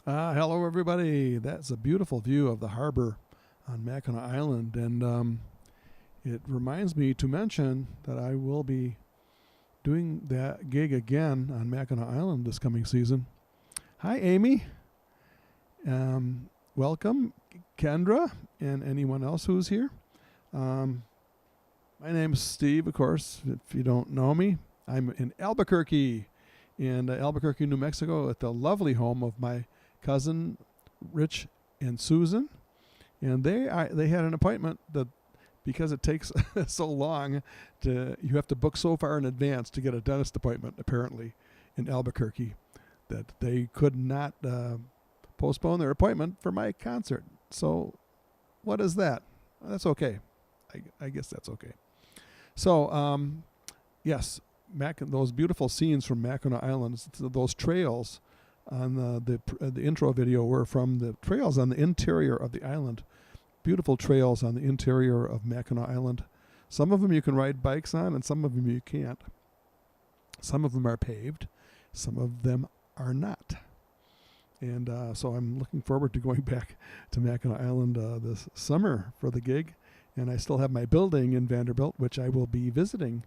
Hello, everybody. That's a beautiful view of the harbor on Mackinac Island, and it reminds me to mention that I will be doing that gig again on Mackinac Island this coming season. Hi, Amy. Welcome, Kendra, and anyone else who's here. My name's Steve, of course, if you don't know me. I'm in Albuquerque, Albuquerque, New Mexico, at the lovely home of my cousin Rich and Susan, and they had an appointment that because it takes so long you have to book so far in advance to get a dentist appointment apparently in Albuquerque that they could not postpone their appointment for my concert. So what is that? That's okay. I guess that's okay. So yes, those beautiful scenes from Mackinac Island, those trails on the intro video were from the trails on the interior of the island. Beautiful trails on the interior of Mackinac Island. Some of them you can ride bikes on, and some of them you can't. Some of them are paved. Some of them are not. And so I'm looking forward to going back to Mackinac Island this summer for the gig. And I still have my building in Vanderbilt, which I will be visiting,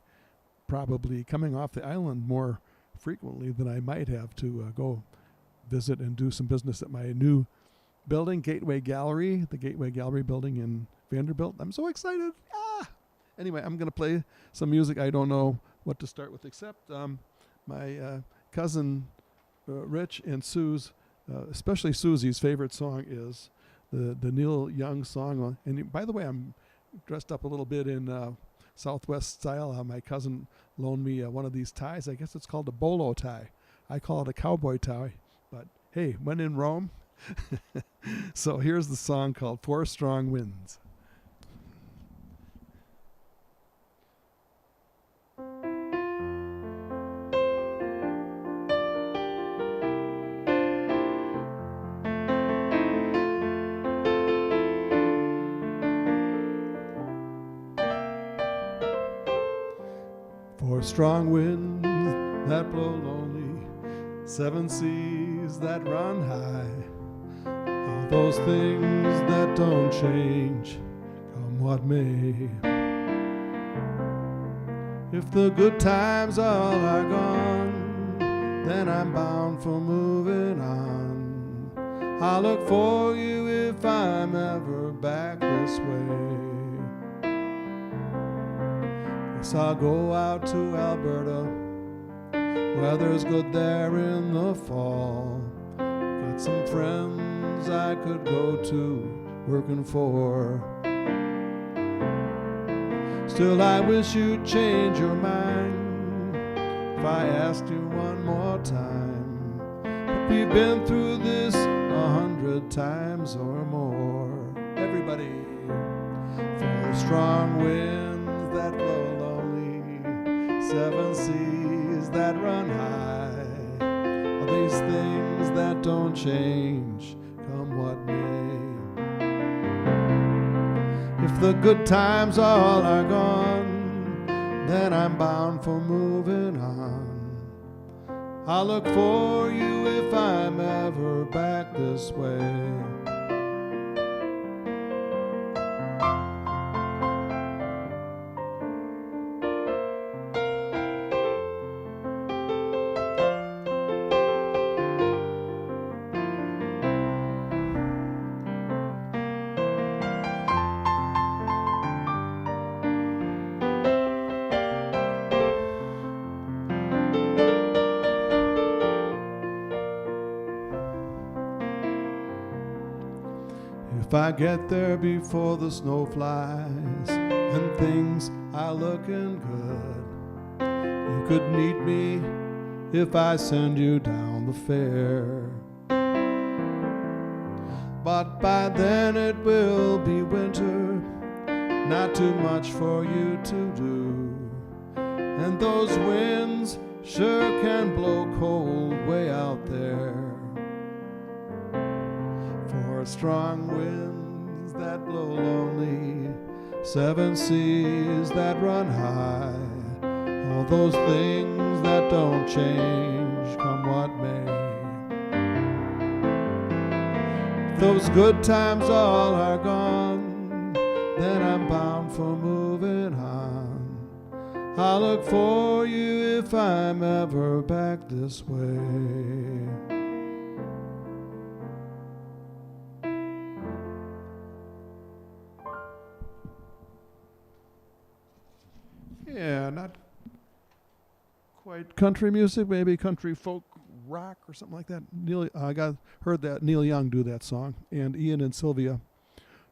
probably coming off the island more frequently than I might have to go visit and do some business at my new building, Gateway Gallery, the Gateway Gallery building in Vanderbilt. I'm so excited. Anyway, I'm going to play some music. I don't know what to start with except my cousin Rich and Sue's, especially Susie's favorite song is the Neil Young song. And by the way, I'm dressed up a little bit in Southwest style. My cousin loaned me one of these ties. I guess it's called a bolo tie. I call it a cowboy tie. But hey, when in Rome. So here's the song called Four Strong Winds. Four strong winds that blow lonely, seven seas that run high, all those things that don't change, come what may. If the good times all are gone, then I'm bound for moving on. I'll look for you if I'm ever back this way. Guess I'll go out to Alberta, weather's good there in the fall. Got some friends I could go to working for. Still I wish you'd change your mind if I asked you one more time. But we've been through this 100 times or more. Everybody. Four strong winds that blow lonely, seven seas that run high, all these things that don't change, come what may. If the good times all are gone, then I'm bound for moving on. I'll look for you if I'm ever back this way. If I get there before the snow flies and things are looking good, you could meet me if I send you down the fair. But by then it will be winter, not too much for you to do, and those winds sure can blow cold way out there. Four strong winds that blow lonely, seven seas that run high, all those things that don't change, come what may. those good times all are gone, then I'm bound for moving on. I'll look for you if I'm ever back this way. Yeah, not quite country music, maybe country folk rock or something like that. Heard that Neil Young do that song, and Ian and Sylvia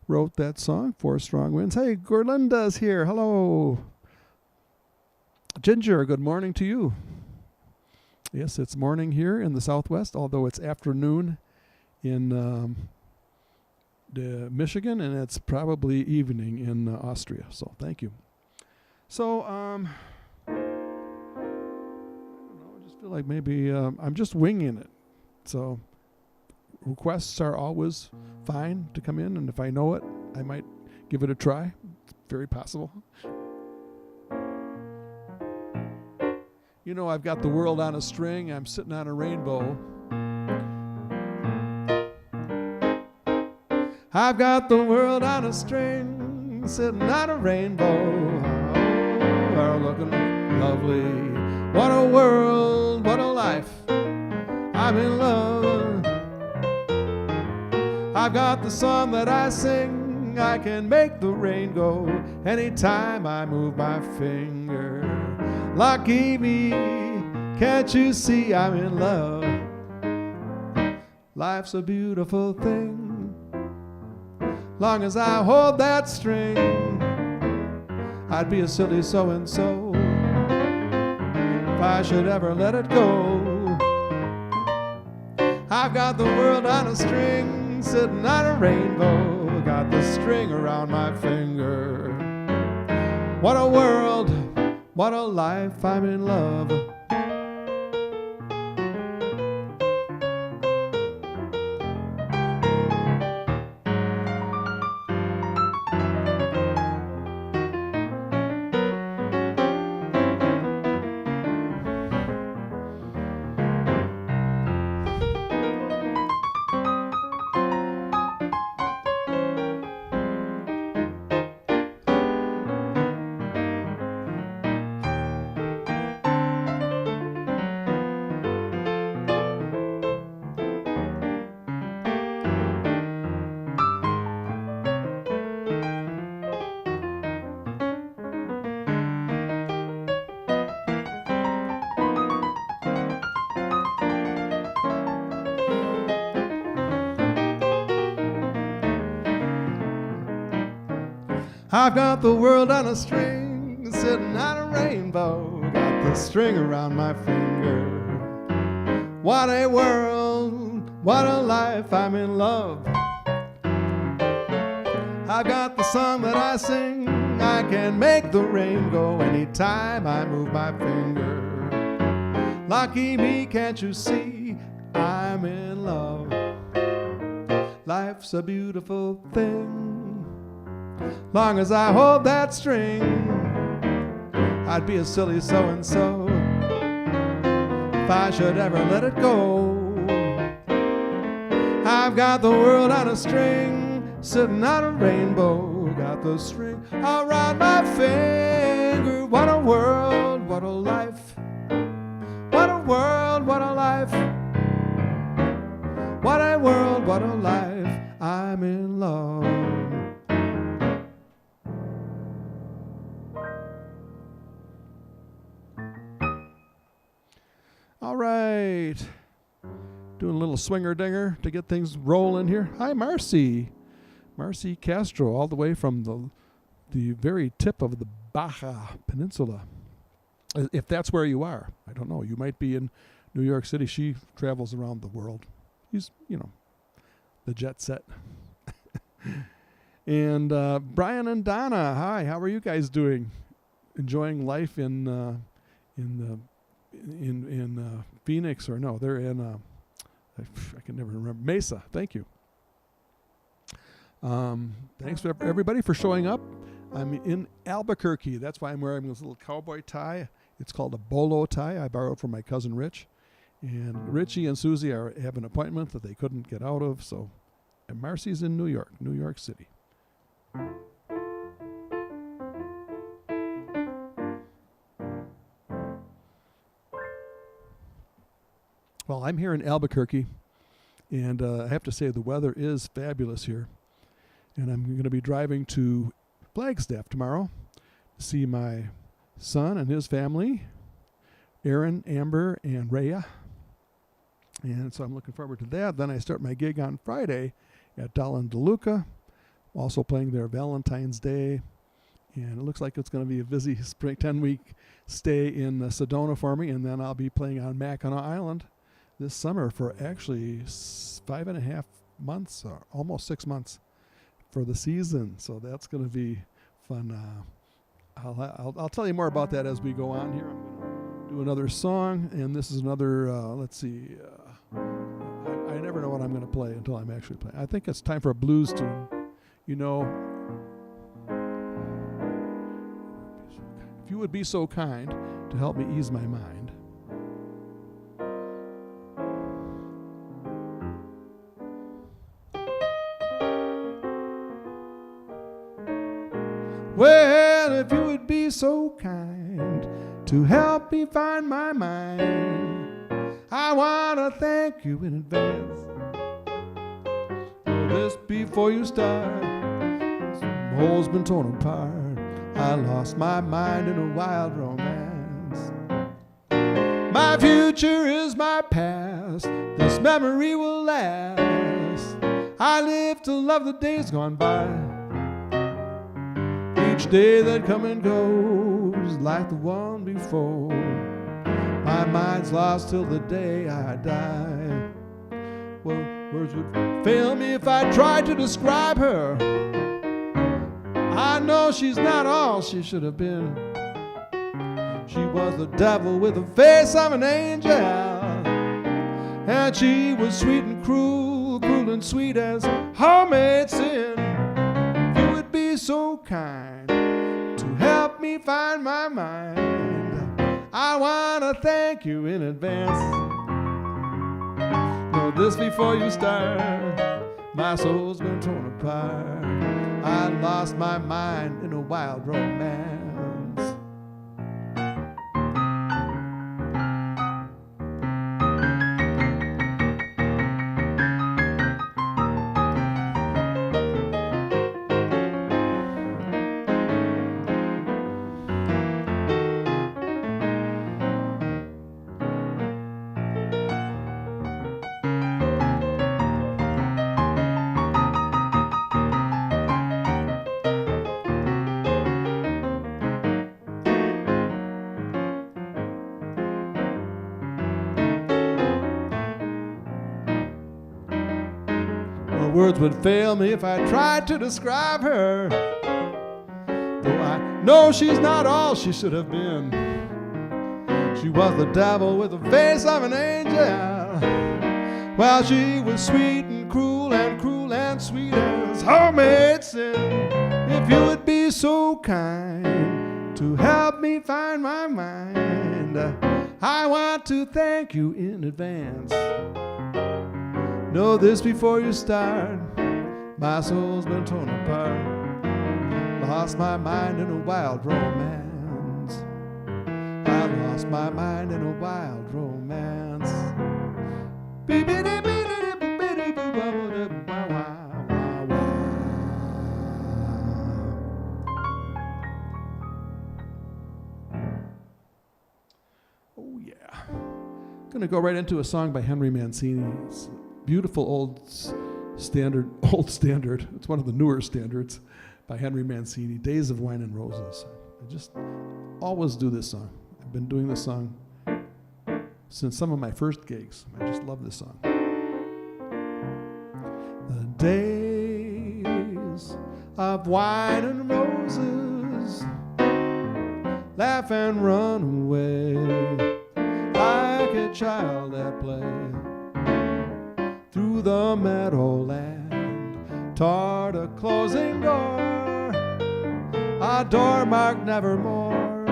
wrote that song, Four Strong Winds. Hey, Gorlinda's here. Hello. Ginger, good morning to you. Yes, it's morning here in the Southwest, although it's afternoon in Michigan, and it's probably evening in Austria. So thank you. So, I don't know, I just feel like maybe I'm just winging it. So, requests are always fine to come in, and if I know it, I might give it a try. It's very possible. You know, I've got the world on a string. I'm sitting on a rainbow. I've got the world on a string, sitting on a rainbow. Are looking lovely. What a world, what a life. I'm in love. I've got the song that I sing. I can make the rain go anytime I move my finger. Lucky me, can't you see I'm in love? Life's a beautiful thing. Long as I hold that string, I'd be a silly so-and-so if I should ever let it go. I've got the world on a string, sitting on a rainbow. Got the string around my finger. What a world, what a life, I'm in love. I've got the world on a string, sitting on a rainbow. Got the string around my finger. What a world, what a life, I'm in love. I've got the song that I sing. I can make the rain go anytime I move my finger. Lucky me, can't you see I'm in love? Life's a beautiful thing. Long as I hold that string, I'd be a silly so-and-so if I should ever let it go. I've got the world on a string, sitting on a rainbow. Got the string around my finger. What a world, what a life. What a world, what a life. What a world, what a life. I'm in love. All right, doing a little swinger dinger to get things rolling here. Hi, Marcy Castro, all the way from the very tip of the Baja Peninsula. If that's where you are, I don't know. You might be in New York City. She travels around the world. He's, the jet set. And Brian and Donna, hi. How are you guys doing? Enjoying life in Phoenix, or no, they're in I can never remember, Mesa. Thank you. Thanks for everybody for showing up. I'm in Albuquerque. That's why I'm wearing this little cowboy tie. It's called a bolo tie. I borrowed from my cousin Rich, and Richie and Susie have an appointment that they couldn't get out of, so And Marcy's in New York City. Well, I'm here in Albuquerque, and I have to say the weather is fabulous here. And I'm going to be driving to Flagstaff tomorrow to see my son and his family, Aaron, Amber, and Rhea. And so I'm looking forward to that. Then I start my gig on Friday at Dahlin DeLuca, also playing their Valentine's Day. And it looks like it's going to be a busy spring 10-week stay in Sedona for me. And then I'll be playing on Mackinac Island this summer for actually 5.5 months, or almost 6 months for the season. So that's going to be fun. I'll tell you more about that as we go on here. I'm going to do another song, and this is another, let's see, I never know what I'm going to play until I'm actually playing. I think it's time for a blues tune. You know, if you would be so kind to help me ease my mind. Well, if you would be so kind to help me find my mind, I want to thank you in advance. Just before you start, some hole's been torn apart. I lost my mind in a wild romance. My future is my past. This memory will last. I live to love the days gone by. Each day that come and goes like the one before. My mind's lost till the day I die. Well, words would fail me if I tried to describe her. I know she's not all she should have been. She was the devil with the face of an angel. And she was sweet and cruel, cruel and sweet as homemade sin. You would be so kind to help me find my mind. I want to thank you in advance. Know this before you start. My soul's been torn apart. I lost my mind in a wild romance. Words would fail me if I tried to describe her. Though I know she's not all she should have been. She was the devil with the face of an angel. Well, she was sweet and cruel and sweet as homemade sin. If you would be so kind to help me find my mind, I want to thank you in advance. Know this before you start. My soul's been torn apart. Lost my mind in a wild romance. I lost my mind in a wild romance. Oh yeah. Gonna go right into a song by Henry Mancini. It's beautiful old standard. It's one of the newer standards by Henry Mancini, Days of Wine and Roses. I just always do this song. I've been doing this song since some of my first gigs. I just love this song. The days of wine and roses, laugh and run away like a child at play. Through the meadowland, toward a closing door, a door marked nevermore,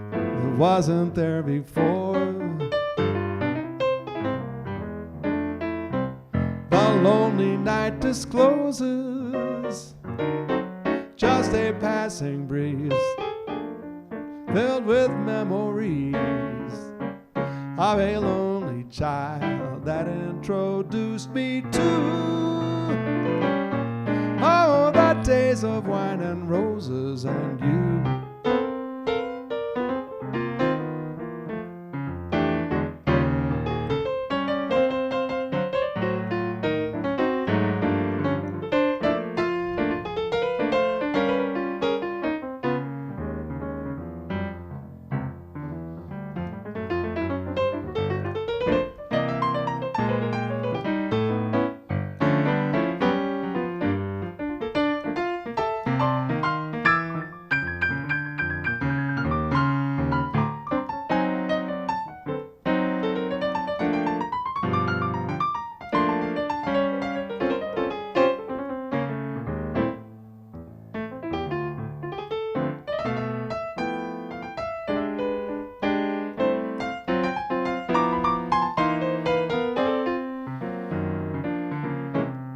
that wasn't there before. The lonely night discloses just a passing breeze filled with memories of a lonely child that introduced me to, oh, the days of wine and roses and you.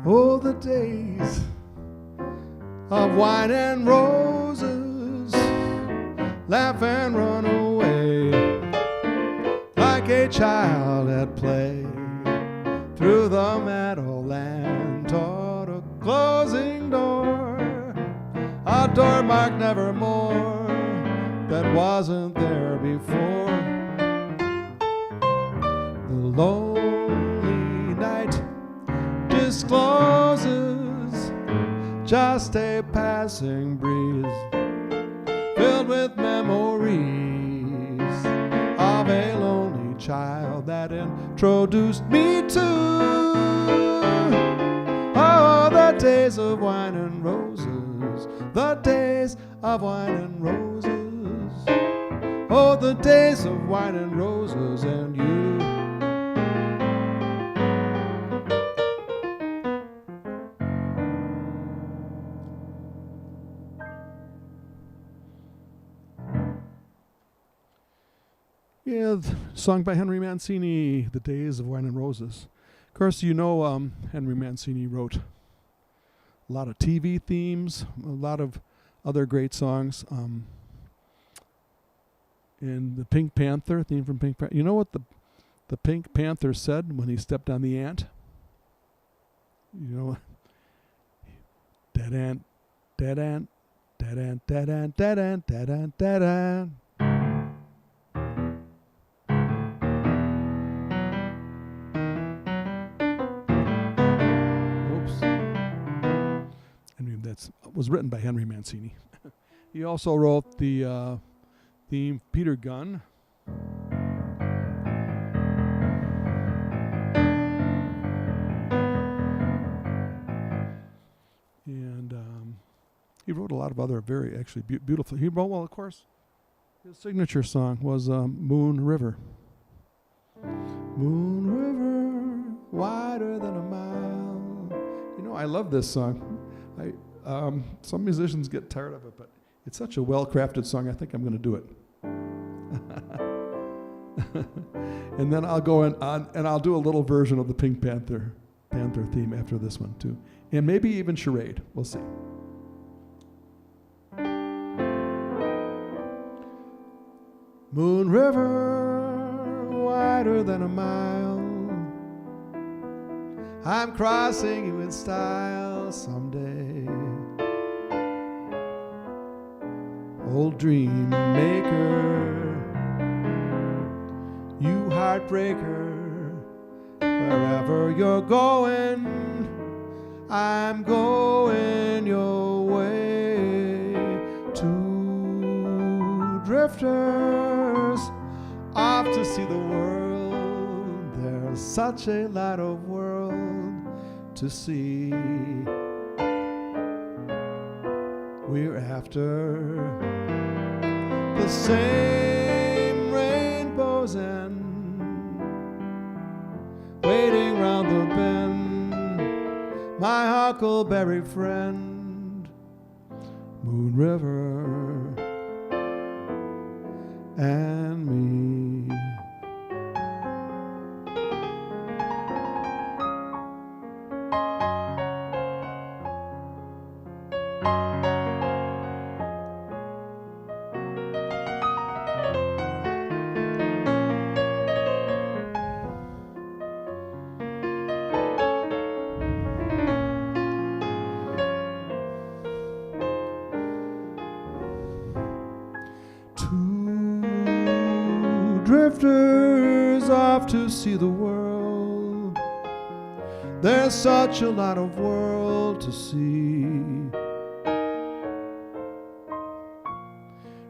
Oh, the days of wine and roses, laugh and run away like a child at play through the meadowland toward a closing door, a door marked nevermore that wasn't there before. The lonely night discloses just a passing breeze filled with memories of a lonely child that introduced me to, oh, the days of wine and roses, the days of wine and roses, oh, the days of wine and roses and you. Yeah, song by Henry Mancini, The Days of Wine and Roses. Of course, you know Henry Mancini wrote a lot of TV themes, a lot of other great songs. And the Pink Panther, theme from Pink Panther. You know what the Pink Panther said when he stepped on the ant? You know, dead ant, dead ant, dead ant, dead ant, dead ant, dead ant, dead ant. Was written by Henry Mancini. He also wrote the theme, Peter Gunn. And he wrote a lot of other very actually beautiful. He wrote, well, of course, his signature song was Moon River. Moon River, wider than a mile. You know, I love this song. Some musicians get tired of it, but it's such a well-crafted song. I think I'm going to do it. And then I'll go on and I'll do a little version of the Pink Panther theme after this one too, and maybe even Charade. We'll see. Moon River, wider than a mile. I'm crossing you in style someday. Old dream maker, you heartbreaker, wherever you're going, I'm going your way. Two drifters off to see the world. There's such a lot of world to see. We're after the same rainbows and waiting round the bend, my huckleberry friend, Moon River and me. Two drifters off to see the world. There's such a lot of world to see.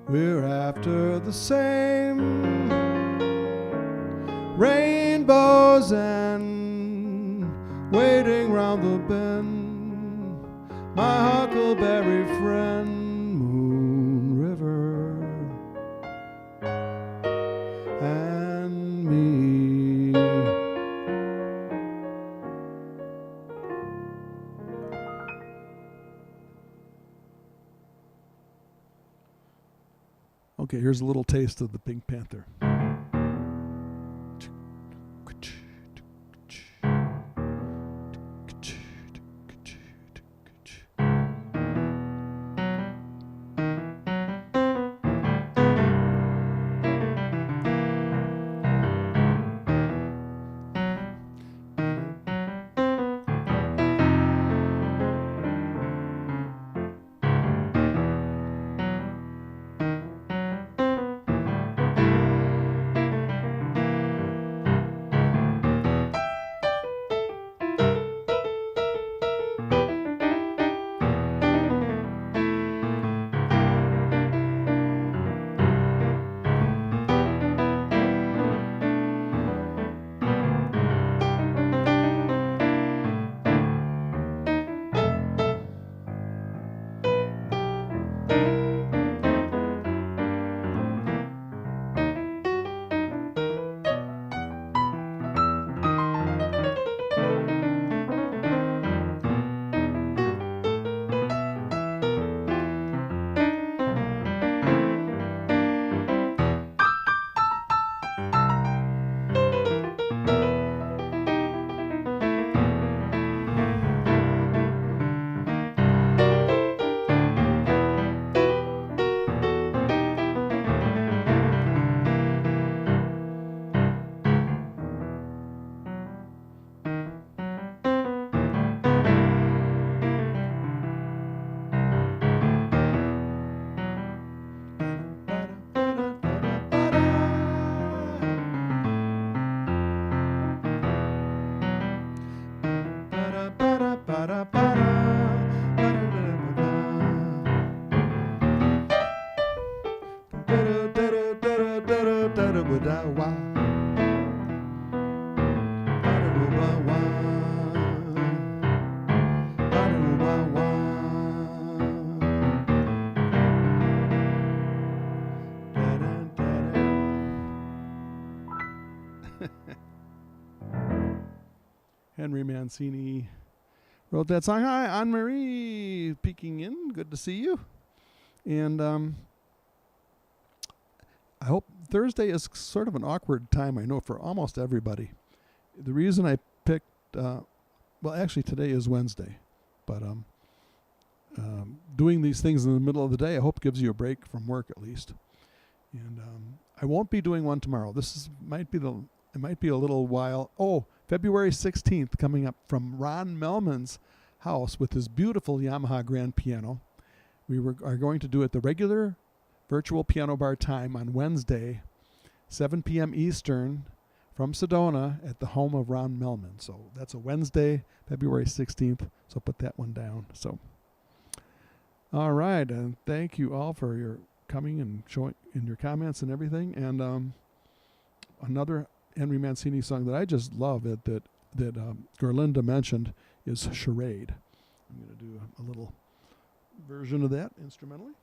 We're after the same rainbows and waiting round the bend. My huckleberry friend, Moon River, and me. Okay, here's a little taste of the Pink Panther. Henry Mancini wrote that song. Hi, Anne-Marie, peeking in. Good to see you. And I hope Thursday is sort of an awkward time, I know, for almost everybody. The reason I picked, well, actually today is Wednesday, but doing these things in the middle of the day, I hope gives you a break from work at least. And I won't be doing one tomorrow. It might be a little while. Oh, February 16th, coming up from Ron Melman's house with his beautiful Yamaha grand piano. We are going to do it the regular virtual piano bar time on Wednesday, 7 p.m. Eastern, from Sedona at the home of Ron Melman. So that's a Wednesday, February 16th. So put that one down. So, all right, and thank you all for your coming and showing in your comments and everything. And another Henry Mancini song that I just love that Gerlinda mentioned is Charade. I'm going to do a little version of that instrumentally.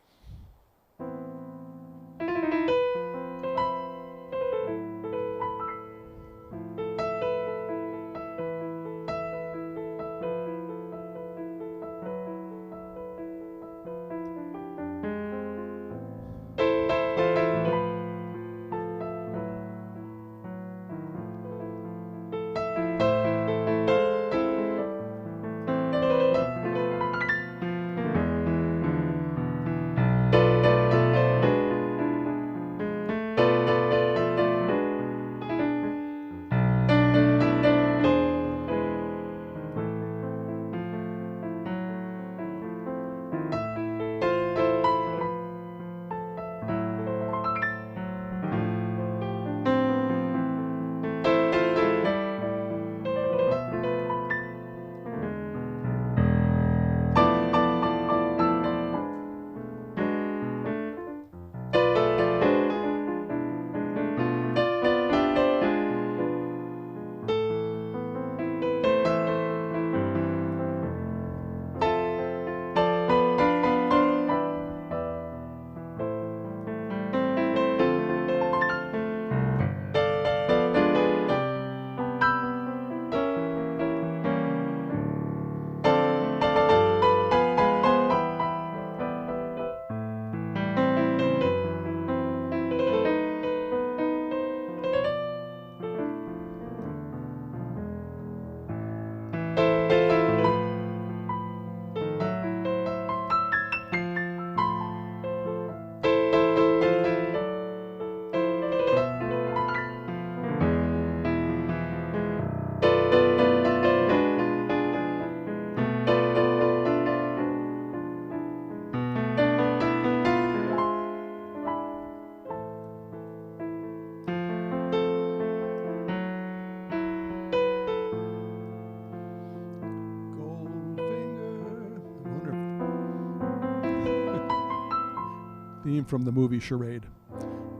theme from the movie Charade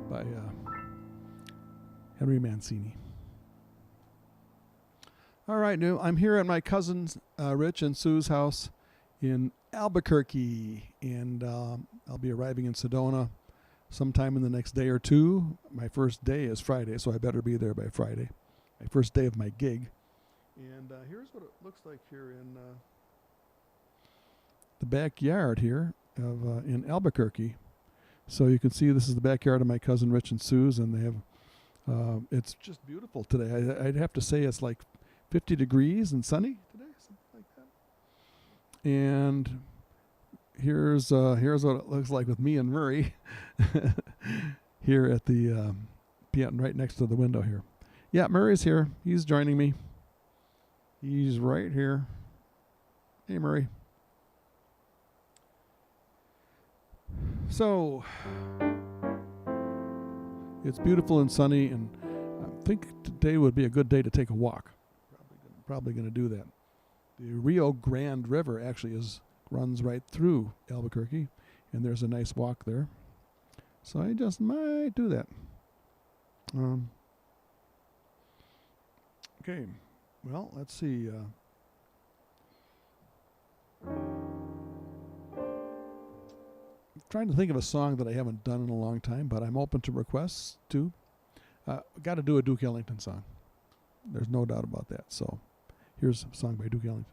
by Henry Mancini. All right, now I'm here at my cousins Rich and Sue's house in Albuquerque, and I'll be arriving in Sedona sometime in the next day or two. My first day is Friday, so I better be there by Friday. My first day of my gig. And here's what it looks like here in the backyard here of in Albuquerque. So you can see this is the backyard of my cousin Rich and Sue's, and they have it's just beautiful today. I'd have to say it's like 50 degrees and sunny today, something like that. And here's what it looks like with me and Murray here at the piano right next to the window here. Yeah, Murray's here. He's joining me. He's right here. Hey, Murray. So it's beautiful and sunny, and I think today would be a good day to take a walk. Probably going to do that. The Rio Grande River actually runs right through Albuquerque, and there's a nice walk there. So I just might do that. Okay, well, let's see. I'm trying to think of a song that I haven't done in a long time, but I'm open to requests too. Got to do a Duke Ellington song. There's no doubt about that. So here's a song by Duke Ellington.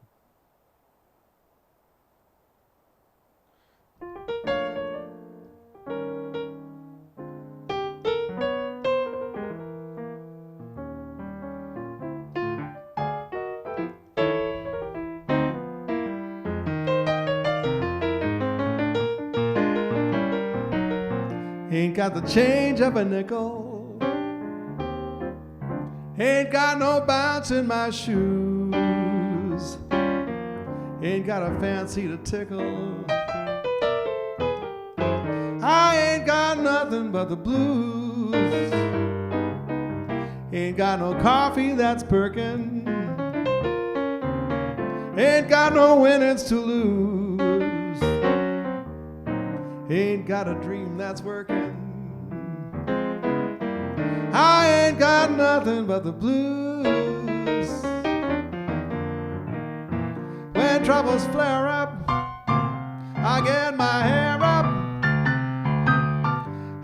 Ain't got the change of a nickel, ain't got no bounce in my shoes, ain't got a fancy to tickle, I ain't got nothing but the blues, ain't got no coffee that's perkin', ain't got no winnings to lose, ain't got a dream that's working, I ain't got nothing but the blues. When troubles flare up, I get my hair up,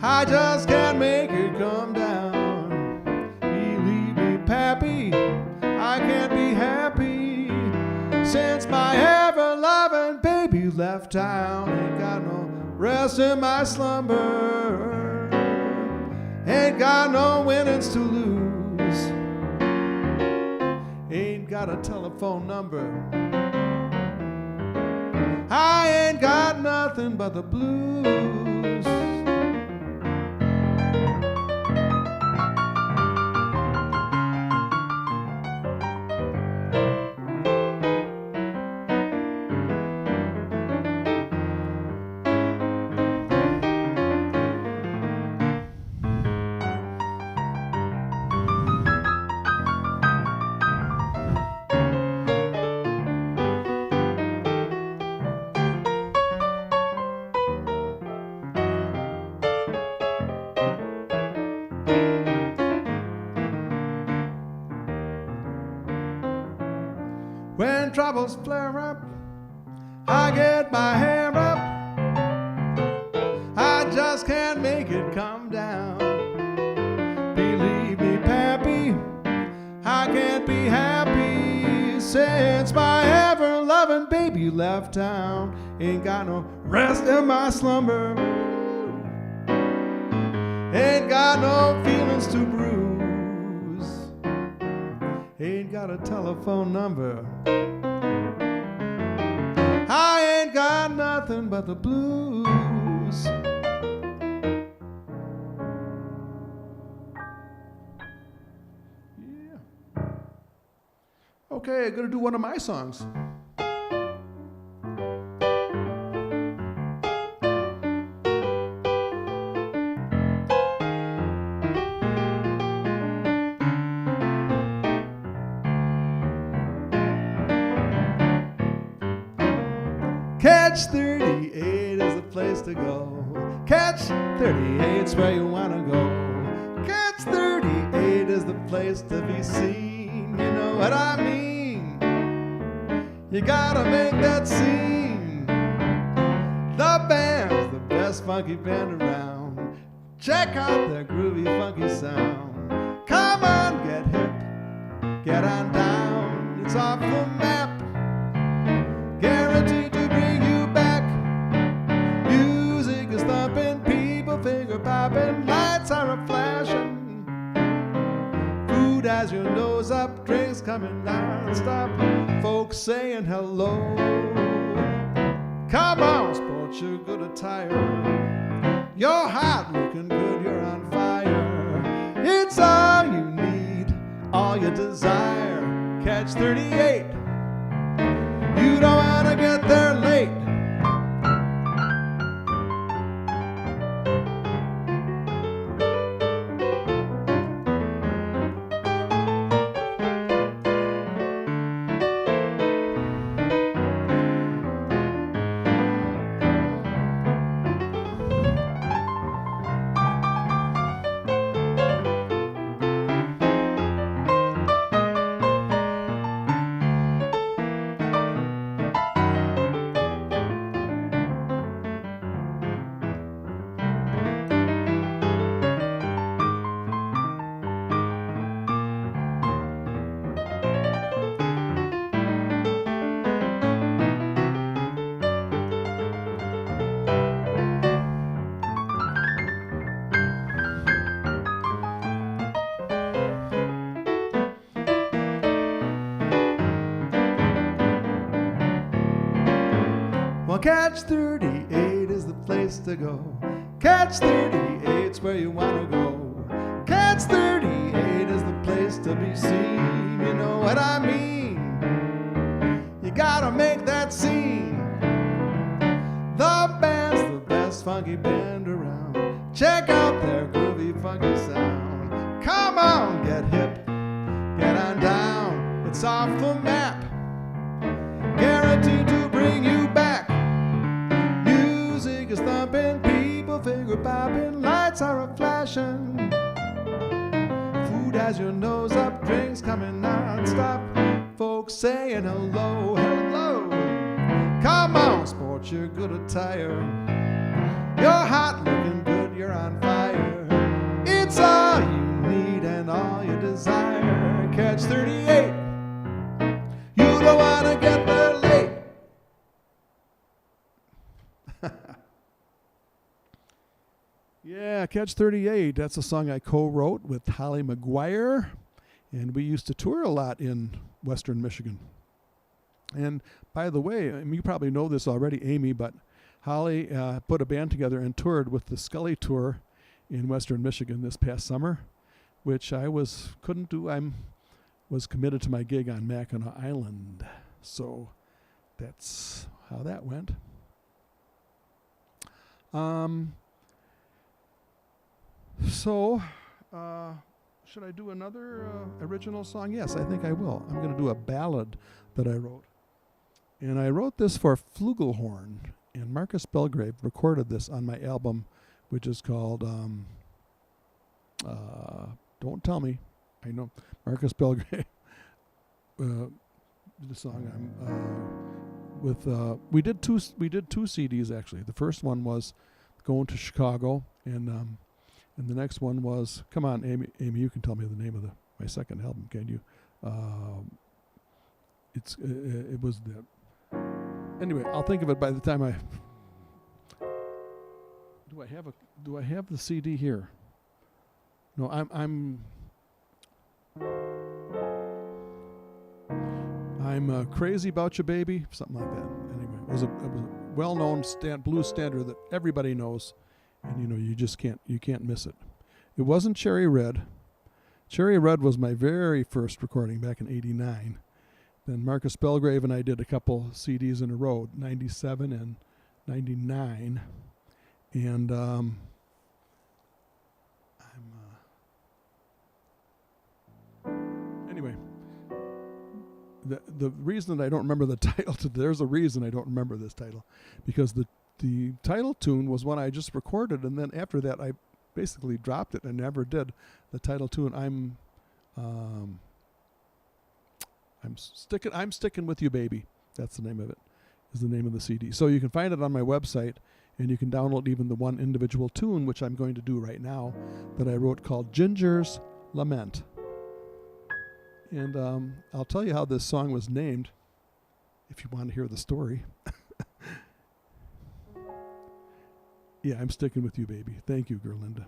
I just can't make it come down. Believe me, Pappy, I can't be happy since my ever-loving baby left town. Ain't got no rest in my slumber, ain't got no winnings to lose, ain't got a telephone number, I ain't got nothing but the blues. When troubles flare up, I get my hair up, I just can't make it come down. Believe me, Pappy, I can't be happy since my ever-loving baby left town. Ain't got no rest in my slumber, ain't got no feelings to bruise, ain't got a telephone number, I ain't got nothing but the blues. Yeah. Okay, I'm gonna do one of my songs. Catch 38 is a place to go. Catch 38's where you want to go. Catch 38 is the place to be seen. You know what I mean? You gotta make that scene. The band's the best funky band around. Check out their groovy funky sound. Come on, get hip, get on down. It's off the map, guaranteed to bring you back. Music is thumping, people finger popping, lights are a-flashing. Food has your nose up, drinks coming non-stop, folks saying hello. Come on, sport your good attire. You're hot, looking good, you're on fire. It's all you need, all you desire. Catch 38. You don't want to get there late. Well, catch 38 is the place to go. Catch 38's where you want to go. Catch 38 is the place to be seen. You know what I mean? You gotta make that scene. The band's the best funky band around. Check out their groovy funky sound. Come on, get hip, get on down. It's off the map, guaranteed to bring you back. Music is thumping, people finger popping, lights are a-flashing. Food has your nose up, drinks coming non-stop, folks saying hello, hello. Come on, sport your good attire. You're hot, looking good, you're on fire. It's all you need and all you desire. Catch 38. You don't want to get there late. Yeah, Catch 38. That's a song I co-wrote with Holly McGuire, and we used to tour a lot in Western Michigan. And by the way, I mean, you probably know this already, Amy, but Holly put a band together and toured with the Scully Tour in Western Michigan this past summer, which I couldn't do. I was committed to my gig on Mackinac Island, so that's how that went. So, should I do another original song? Yes, I think I will. I'm going to do a ballad that I wrote. And I wrote this for flugelhorn. And Marcus Belgrave recorded this on my album, which is called Don't Tell Me. I know Marcus Belgrave. The song we did two CDs actually. The first one was Going to Chicago, and the next one was, come on, Amy, you can tell me the name of my second album, can you? It was the. Anyway, I'll think of it by the time I. Do I have the CD here? No, I'm crazy about you, baby, something like that. Anyway, it was a well-known blues standard that everybody knows, and you can't miss it. It wasn't Cherry Red. Cherry Red was my very first recording back in '89. Then Marcus Belgrave and I did a couple CDs in a row, 97 and 99. And anyway, the reason that I don't remember the title, there's a reason I don't remember this title, because the the title tune was one I just recorded, and then after that I basically dropped it and never did the title tune. I'm sticking with you, baby. That's the name of it. Is the name of the CD. So you can find it on my website, and you can download even the one individual tune, which I'm going to do right now, that I wrote called Ginger's Lament. And I'll tell you how this song was named, if you want to hear the story. Yeah, I'm sticking with you, baby. Thank you, Gerlinda.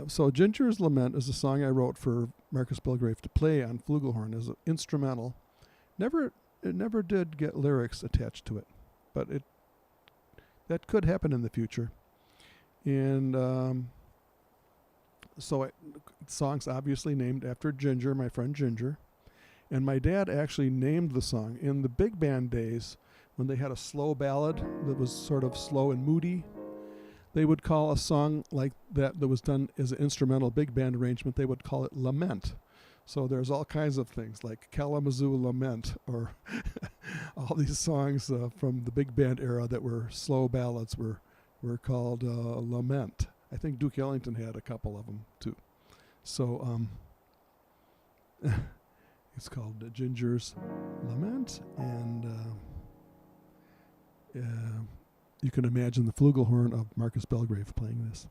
So Ginger's Lament is a song I wrote for Marcus Belgrave to play on flugelhorn as an instrumental. It never did get lyrics attached to it, but that could happen in the future. And the song's obviously named after Ginger, my friend Ginger. And my dad actually named the song in the big band days when they had a slow ballad that was sort of slow and moody. They would call a song like that was done as an instrumental big band arrangement, they would call it Lament. So there's all kinds of things like Kalamazoo Lament, or all these songs from the big band era that were slow ballads were called Lament. I think Duke Ellington had a couple of them too. So it's called Ginger's Lament, and you can imagine the flugelhorn of Marcus Belgrave playing this.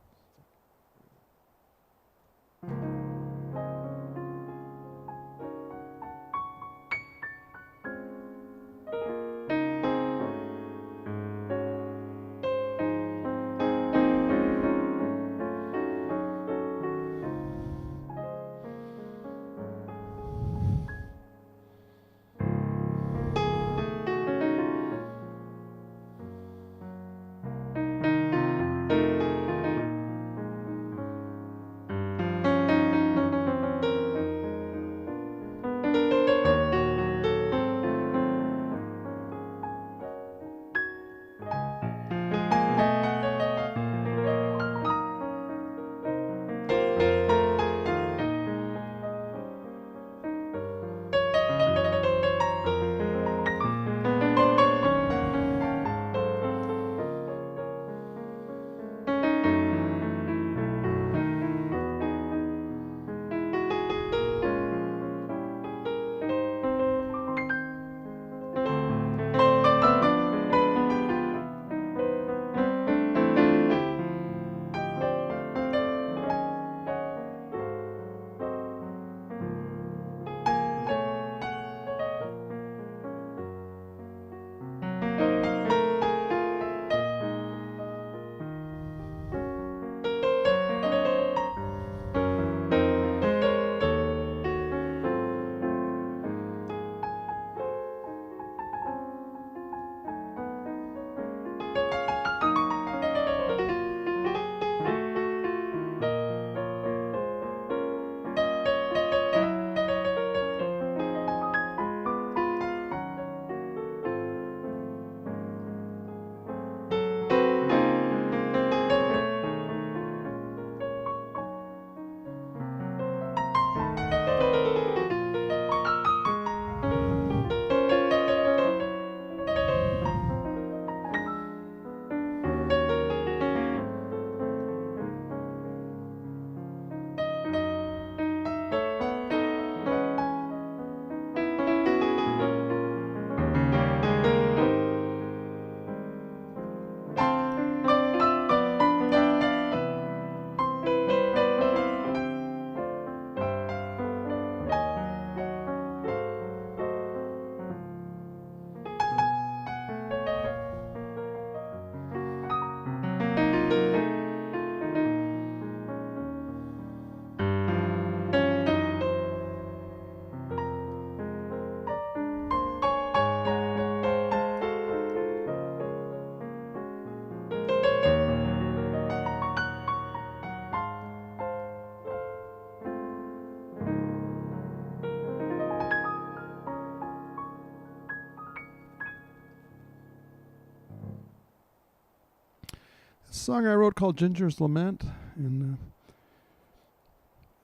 Song I wrote called Ginger's Lament, and the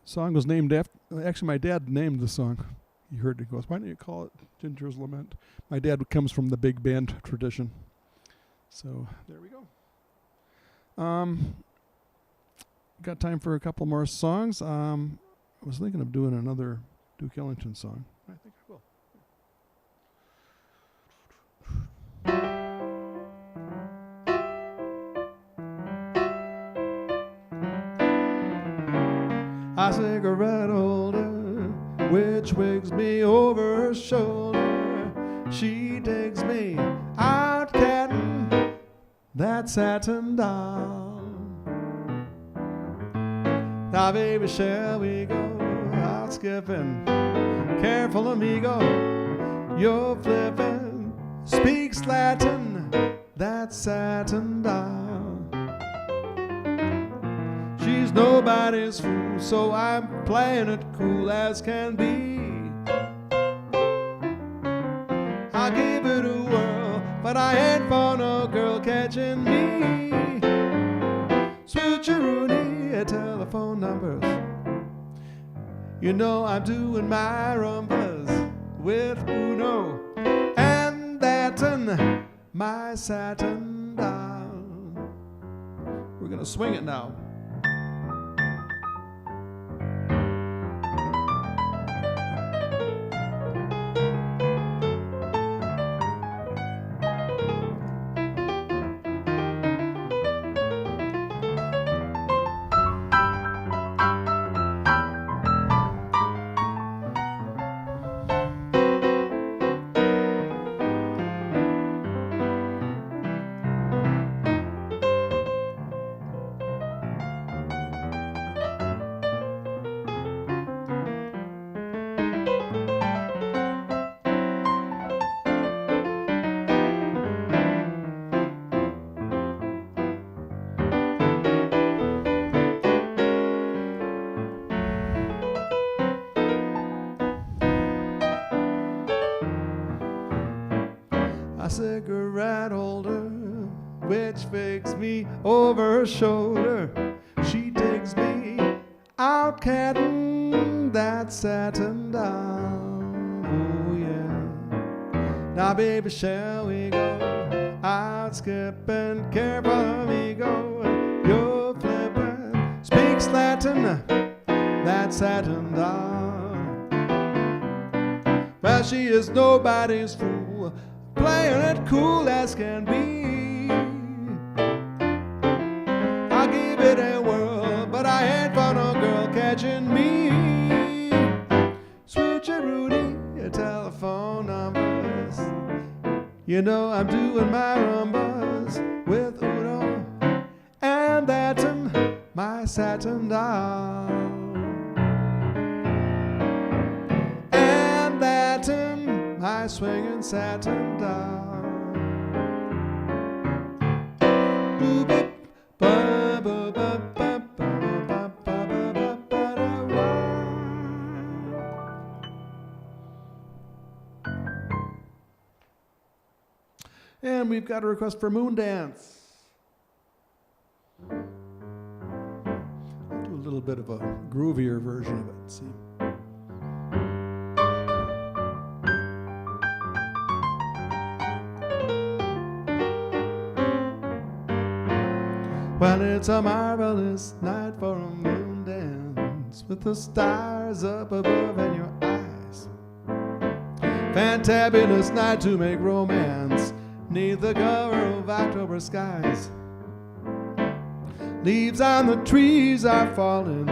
song was named after, actually my dad named the song. He heard it, he goes, why don't you call it Ginger's Lament? My dad comes from the big band tradition. So there we go. Got time for a couple more songs. I was thinking of doing another Duke Ellington song. I think I will. A cigarette holder, which wigs me over her shoulder. She digs me out catting that satin doll. Now, baby, shall we go out skipping? Careful, amigo, you're flipping. Speaks Latin, that satin doll. She's nobody's fool, so I'm playing it cool as can be. I'll give it a whirl, but I ain't for no girl catching me. Switcheroonie, telephone numbers. You know I'm doing my rumbas with Uno and Latin, my satin doll. We're gonna swing it now. A cigarette holder, which figs me over her shoulder. She digs me out catting that satin doll. Oh yeah. Now, baby, shall we go out skipping? Careful, amigo, you're flipping. Speaks Latin, that satin doll. Well, she is nobody's fool, playing it cool as can be. I'll give it a whirl, but I ain't for no girl catching me. Switcheroonie, your telephone numbers. You know I'm doing my rumbas with Uno and Latin, my satin doll. And Latin, my swinging satin doll. And we've got a request for Moon Dance. I'll do a little bit of a groovier version of it, see. Well, it's a marvelous night for a moon dance, with the stars up above in your eyes. Fantabulous night to make romance, neath the cover of October skies. Leaves on the trees are falling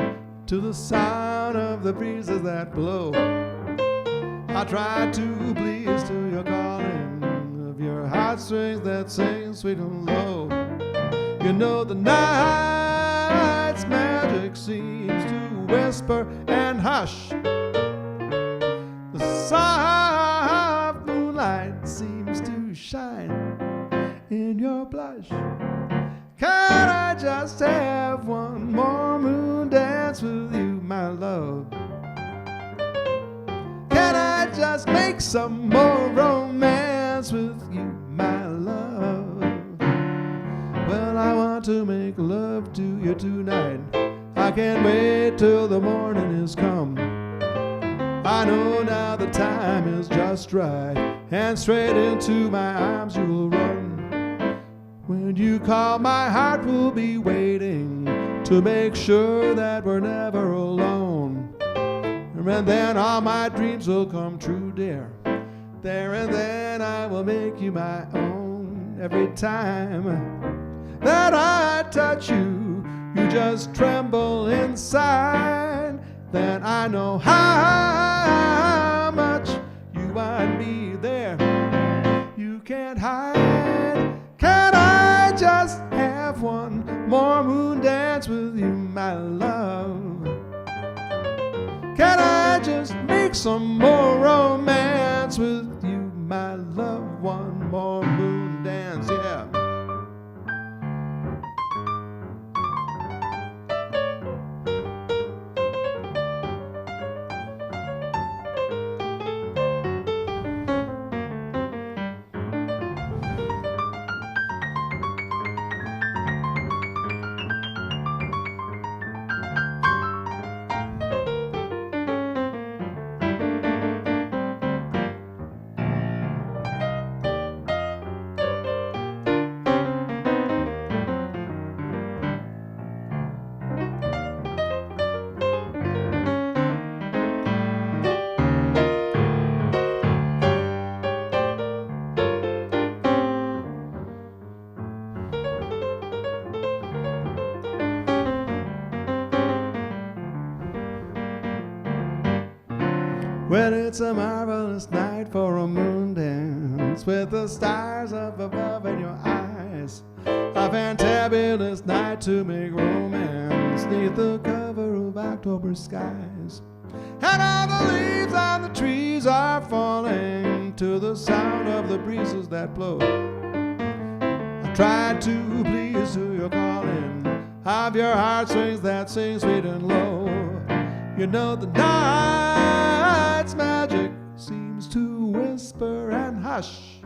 to the sound of the breezes that blow. I try to please to your calling of your heartstrings that sing sweet and low. You know the night's magic seems to whisper and hush. The soft moonlight seems to shine in your blush. Can I just have one more moon dance with you, my love? Can I just make some more romance with you, my love? Well, I want to make love to you tonight. I can't wait till the morning is come. I know now the time is just right, and straight into my arms you will run. When you call, my heart will be waiting to make sure that we're never alone. And then all my dreams will come true, dear. There and then I will make you my own. Every time that I touch you, you just tremble inside. Then I know how much you want me there. You can't hide. Can I just have one more moon dance with you, my love? Can I just make some more romance with you, my love? One more moon dance, yeah. Well, it's a marvelous night for a moon dance, with the stars up above in your eyes. A fantabulous night to make romance, neath the cover of October skies. And all the leaves on the trees are falling to the sound of the breezes that blow. I tried to please who you're calling, of your heartstrings that sing sweet and low. You know the night's magic seems to whisper and hush.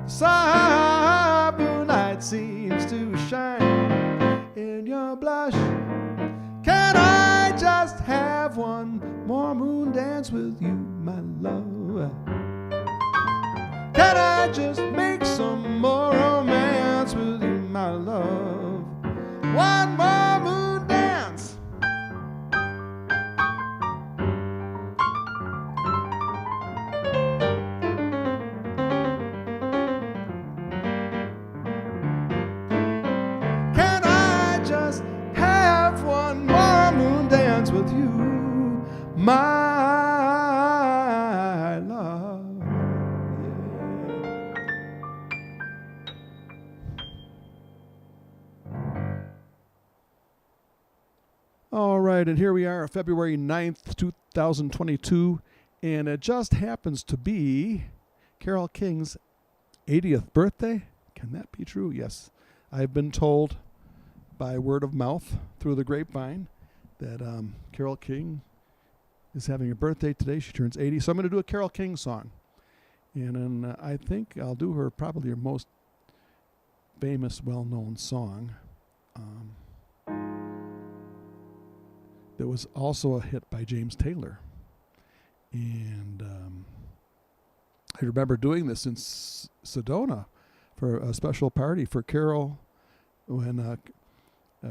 Some moonlight seems to shine in your blush. Can I just have one more moon dance with you, my love? Can I just make some more romance with you, my love? One more moon dance. Can I just have one more moon dance with you, my love? All right, and here we are, February 9th, 2022, and it just happens to be Carole King's 80th birthday. Can that be true? Yes. I've been told by word of mouth through the grapevine that Carole King is having a birthday today. She turns 80, so I'm going to do a Carole King song. And then I think I'll do probably her most famous, well-known song. That was also a hit by James Taylor. And I remember doing this in Sedona for a special party for Carole when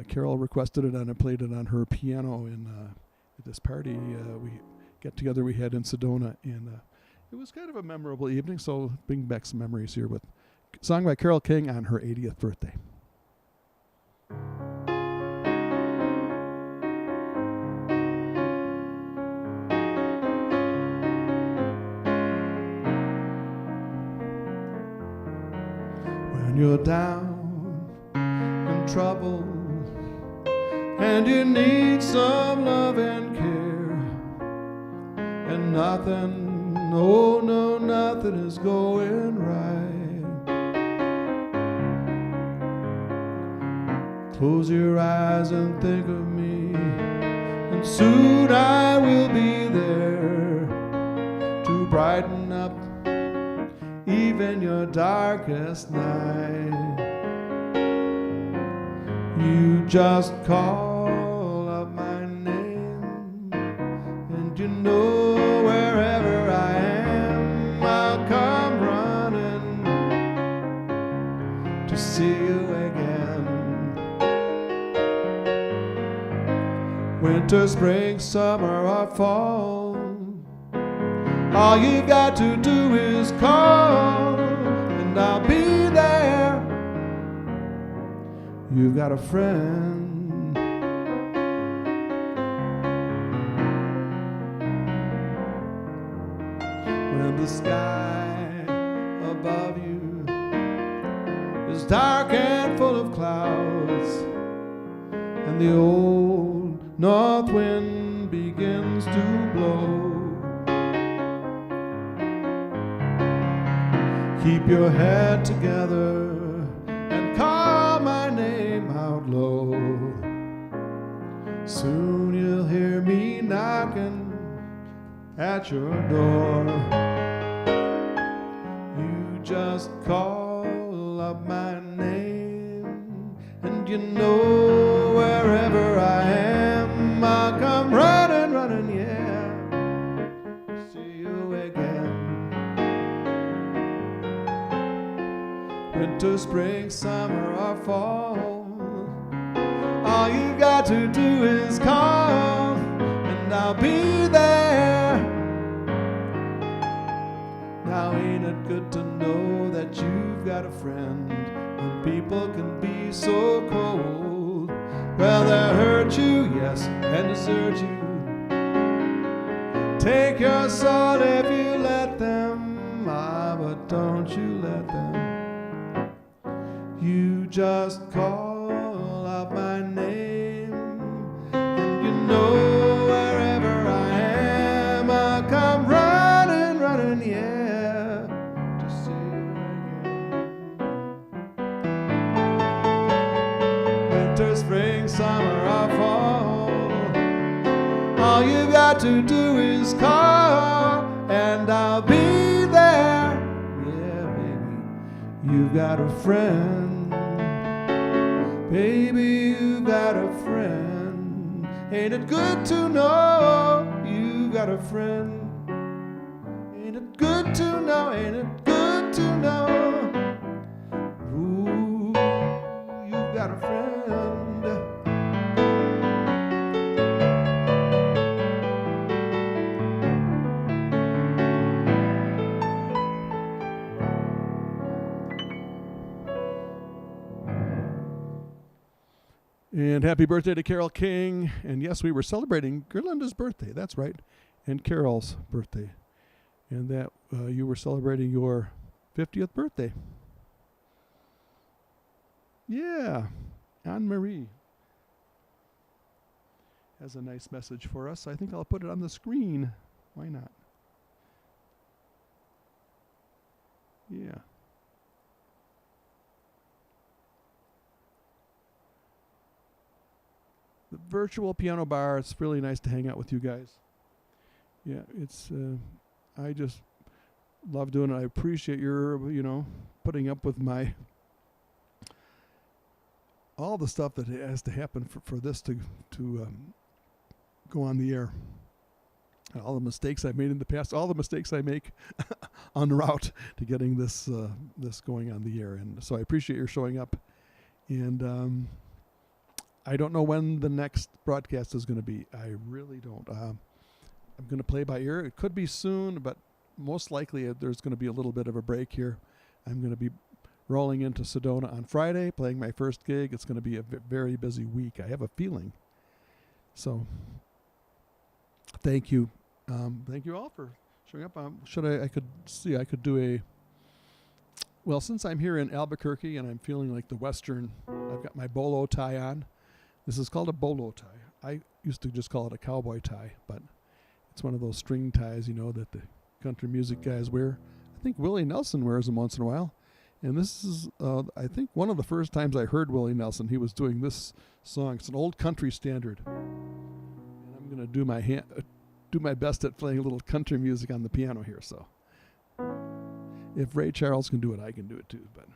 Carole requested it and I played it on her piano at this party we get together we had in Sedona, and it was kind of a memorable evening, so bring back some memories here with a song by Carole King on her 80th birthday. When you're down and trouble and you need some love and care, and nothing, oh no, nothing is going right. Close your eyes and think of me, and soon I will be there to brighten up even your darkest night. You just call up my name, and you know wherever I am, I'll come running. see you again. Winter, spring, summer, or fall, all you've got to do is call, and I'll be there. You've got a friend. When the sky above you is dark and full of clouds, and the old north wind begins to blow, keep your head together and call my name out low. Soon you'll hear me knocking at your door. You just call up my name, and you know wherever I am, I'll come running, running, yeah. See you again. Winter, spring, summer, or fall, all you got to do is call, and I'll be there. Now ain't it good to know that you've got a friend when people can be so cold? Well, they'll hurt you, yes, and desert you. Take your soul if you let them, but don't you let them. You just call out my name, and you know wherever I am, I'll come running, running, yeah, to see you again. Winter, spring, summer, or fall, all you got to do is call, and I'll be there. Yeah, baby, you've got a friend. Baby, you got a friend. Ain't it good to know you got a friend? Ain't it good to know? Ain't it good to know? Ooh, you got a friend. And happy birthday to Carol King. And yes, we were celebrating Gerlinda's birthday. That's right. And Carol's birthday. And that you were celebrating your 50th birthday. Yeah. Anne-Marie has a nice message for us. I think I'll put it on the screen. Why not? Yeah. The virtual piano bar, it's really nice to hang out with you guys. Yeah, it's, I just love doing it. I appreciate your, putting up with all the stuff that has to happen for this to go on the air. All the mistakes I've made in the past, all the mistakes I make en route to getting this going on the air. And so I appreciate your showing up. And I don't know when the next broadcast is going to be. I really don't. I'm going to play by ear. It could be soon, but most likely there's going to be a little bit of a break here. I'm going to be rolling into Sedona on Friday, playing my first gig. It's going to be a very busy week. I have a feeling. So thank you. Thank you all for showing up. I could do well, since I'm here in Albuquerque and I'm feeling like the Western, I've got my bolo tie on. This is called a bolo tie. I used to just call it a cowboy tie, but it's one of those string ties, that the country music guys wear. I think Willie Nelson wears them once in a while. And this is, I think, one of the first times I heard Willie Nelson. He was doing this song. It's an old country standard. And I'm going to do my best at playing a little country music on the piano here. So if Ray Charles can do it, I can do it too. But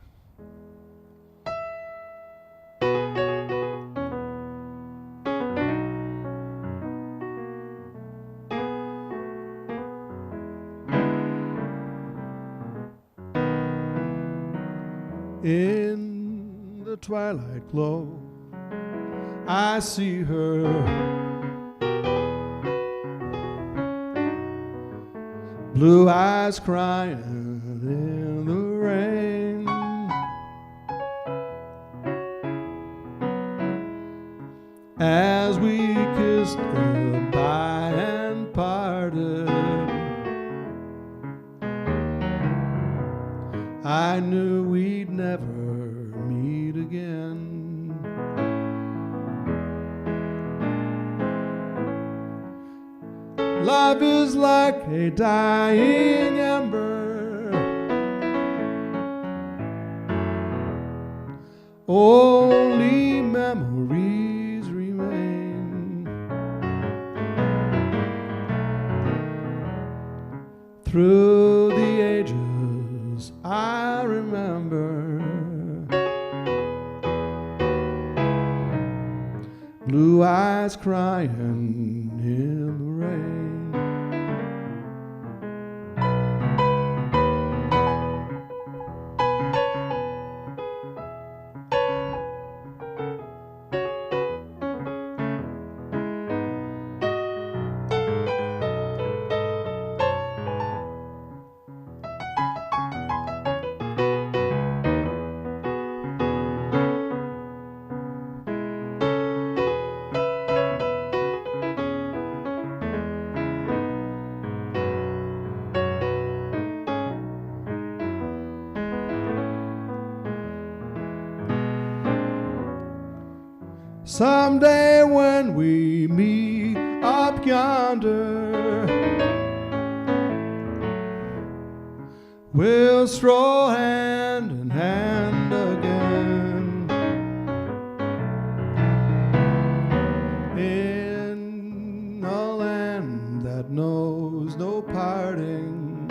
in the twilight glow, I see her. Blue eyes crying in the rain. As we kissed goodbye and parted, I knew we'd never meet again. Love is like a dying ember, only memories remain. Through the ages I remember blue eyes crying in the rain. Someday when we meet up yonder, we'll stroll hand in hand again in a land that knows no parting.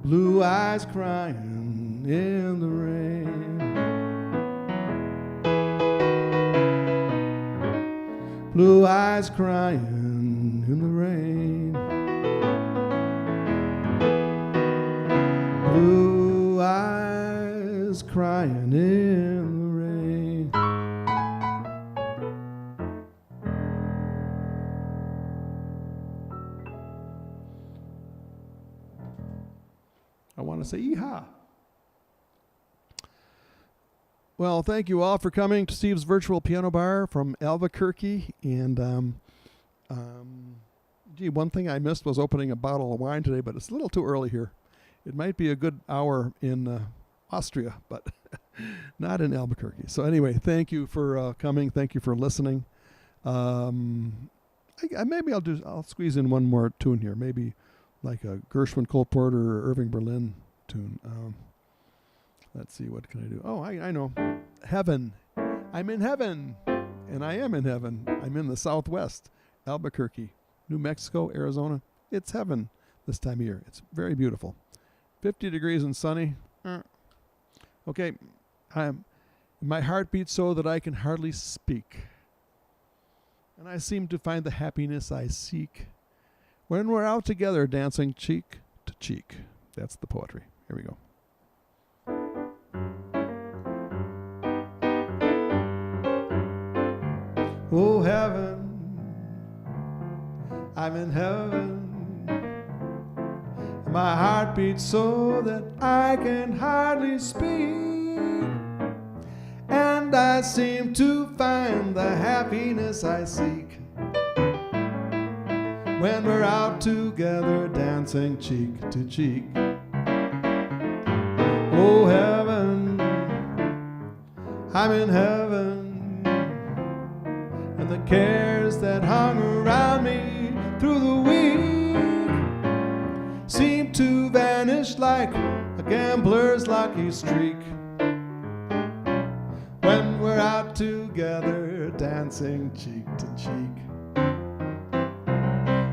Blue eyes crying in the rain. Blue eyes crying in the rain. Blue eyes crying in the rain. I want to say yeehaw. Well, thank you all for coming to Steve's Virtual Piano Bar from Albuquerque. And, gee, one thing I missed was opening a bottle of wine today, but it's a little too early here. It might be a good hour in Austria, but not in Albuquerque. So anyway, thank you for coming. Thank you for listening. Maybe I'll squeeze in one more tune here. Maybe like a Gershwin, Cole Porter, or Irving Berlin tune. Let's see, what can I do? Oh, I know. Heaven. I'm in heaven. And I am in heaven. I'm in the Southwest. Albuquerque, New Mexico, Arizona. It's heaven this time of year. It's very beautiful. 50 degrees and sunny. Okay. My heart beats so that I can hardly speak. And I seem to find the happiness I seek when we're out together dancing cheek to cheek. That's the poetry. Here we go. Oh, heaven, I'm in heaven. My heart beats so that I can hardly speak. And I seem to find the happiness I seek when we're out together dancing cheek to cheek. Oh, heaven, I'm in heaven. And the cares that hung around me through the week seem to vanish like a gambler's lucky streak when we're out together dancing cheek to cheek.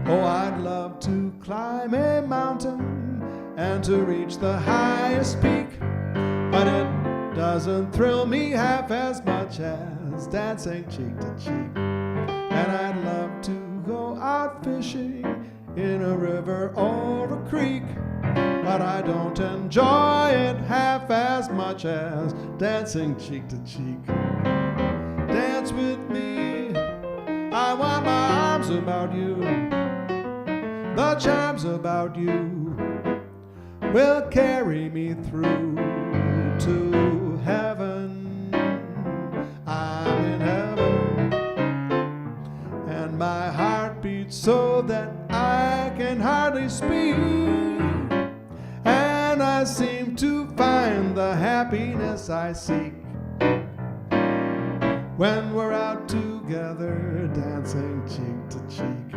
Oh, I'd love to climb a mountain and to reach the highest peak, but it doesn't thrill me half as much as dancing cheek to cheek. And I'd love to go out fishing in a river or a creek, but I don't enjoy it half as much as dancing cheek to cheek. Dance with me, I want my arms about you, the charms about you will carry me through to heaven. I'm in heaven, and my heart beats so that I can hardly speak, and I seem to find the happiness I seek when we're out together dancing cheek to cheek.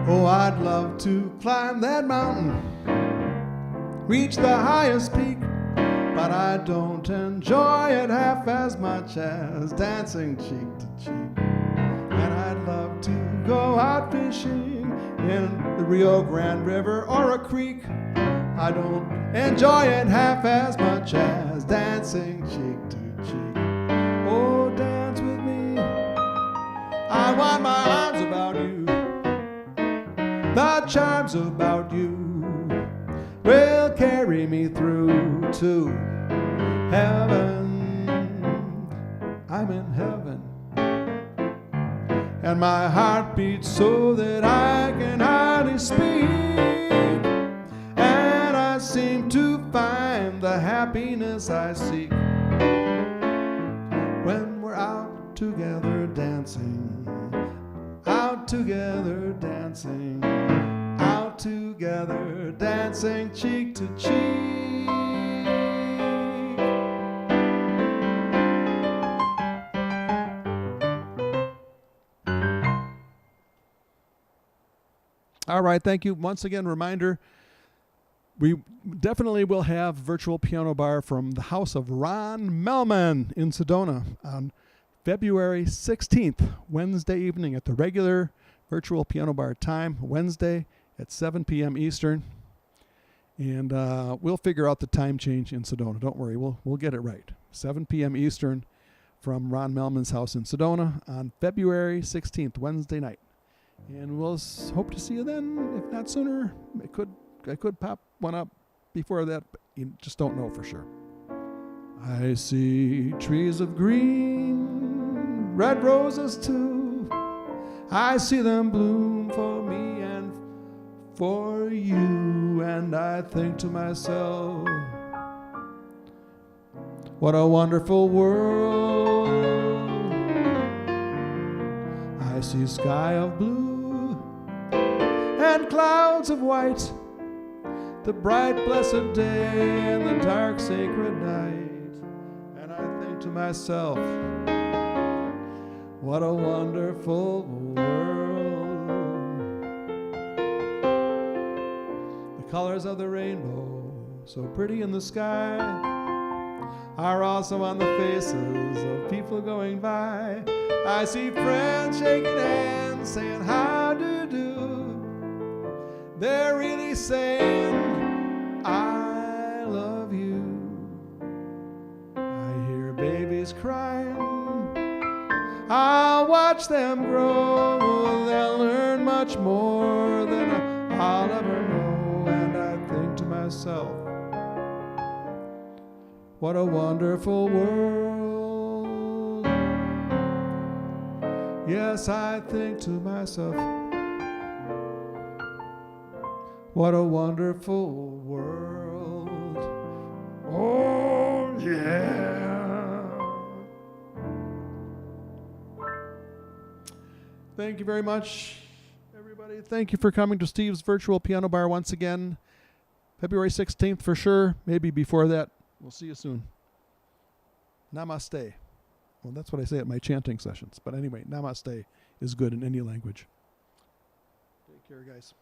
Oh, I'd love to climb that mountain, reach the highest peak, but I don't enjoy it half as much as dancing cheek to cheek. And I'd love to go out fishing in the Rio Grande River or a creek. I don't enjoy it half as much as dancing cheek to cheek. Oh, dance with me, I want my arms about you, the charms about you will carry me through to heaven. I'm in heaven, and my heart beats so that I can hardly speak, and I seem to find the happiness I seek when we're out together dancing, out together dancing, out together dancing cheek to cheek. All right, thank you. Once again, reminder, we definitely will have virtual piano bar from the house of Ron Melman in Sedona on February 16th, Wednesday evening at the regular virtual piano bar time, Wednesday at 7 p.m. Eastern. And we'll figure out the time change in Sedona. Don't worry, we'll get it right. 7 p.m. Eastern from Ron Melman's house in Sedona on February 16th, Wednesday night. And we'll hope to see you then, if not sooner. I could pop one up before that, but you just don't know for sure. I see trees of green, red roses too. I see them bloom for me and for you, and I think to myself, what a wonderful world. I see sky of blue and clouds of white, the bright blessed day and the dark sacred night, and I think to myself, what a wonderful world. The colors of the rainbow, so pretty in the sky, are also on the faces of people going by. I see friends shaking hands, saying, how do you do? They're really saying, I love you. I hear babies crying, I'll watch them grow. They'll learn much more than I'll ever know. And I think to myself, what a wonderful world. Yes, I think to myself, what a wonderful world. Oh, yeah. Thank you very much, everybody. Thank you for coming to Steve's Virtual Piano Bar once again. February 16th for sure. Maybe before that. We'll see you soon. Namaste. Well, that's what I say at my chanting sessions. But anyway, namaste is good in any language. Take care, guys.